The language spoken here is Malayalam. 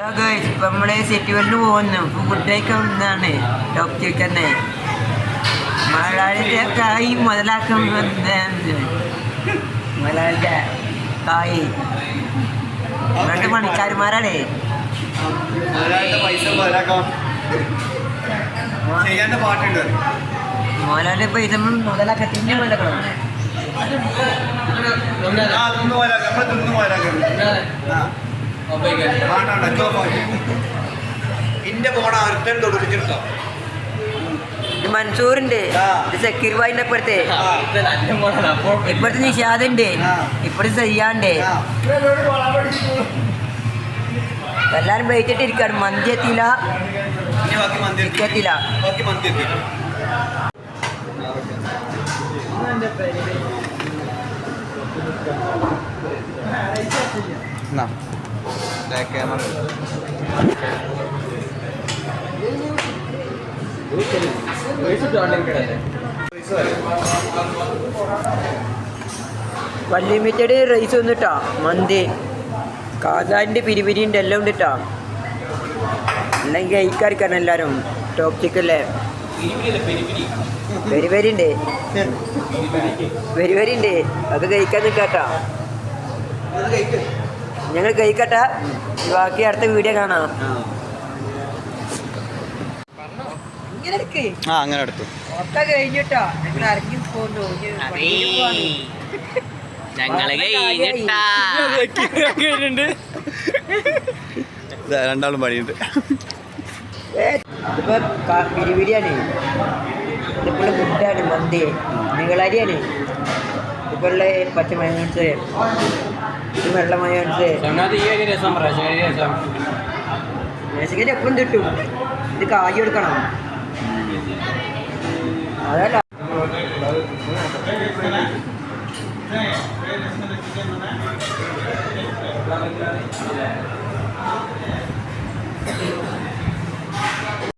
ഇപ്പം നമ്മള് സെറ്റുവലിന് പോകുന്നു. ഫുഡ് കഴിക്കുന്നതാണ് ഡോക്ടർ തന്നെ. മലയാളിന്റെ കായ് മുതലാക്കുന്നത് മലയാളിന്റെ കായ് രണ്ട് പണിക്കാരുമാരാണേ. മോലാന്റെ പൈസ മുതലാക്കത്തിന്റെ മുതലാക്കണം. മൻസൂറിന്റെ സക്കീർ ഭായിന്റെ ഇപ്പഴത്തെ നിഷാദുണ്ട്, ഇപ്പഴത്തെ സയ്യാണ്ട്. എല്ലാരും വെയിറ്റിട്ടിരിക്കാണ്. മന്തി എത്തിയില്ല, എത്തിയില്ല. അൺലിമിറ്റഡ് റൈസ് വന്നിട്ടാ, മന്തി കാസാൻ്റെ പിരിപിരിൻ്റെ എല്ലാം ഉണ്ട് കേട്ടോ. അല്ലെങ്കിൽ കഴിക്കാറിക്കാണ് എല്ലാവരും. ടോപ്പ് ചിക്കല്ലേ വെരി വെരി ഉണ്ട്, വെരി വെരി ഉണ്ട്. അത് കഴിക്കാൻ നിൽക്കാട്ടാ, ഞങ്ങൾ കഴിക്കട്ടെ. ബാക്കി അടുത്ത വീഡിയോ കാണാം. അങ്ങനെ എടുത്തു ഒക്കെ കഴിഞ്ഞിട്ടാ ഞങ്ങൾ ഇറങ്ങി പോന്നു. രണ്ടാളും പണിയുണ്ട്. ഇതിപ്പോ ബിരിയാണി, ഇതിപ്പോൾ ഫുഡാണ്, മന്തി നീളരിയാണ്. ഇപ്പോൾ പച്ചമയോൺസ്, ഇത് വെള്ള മയോൺസ്. മേശിക്കരി എപ്പോഴും കിട്ടും. ഇത് കായ് കൊടുക്കണം, അതല്ല.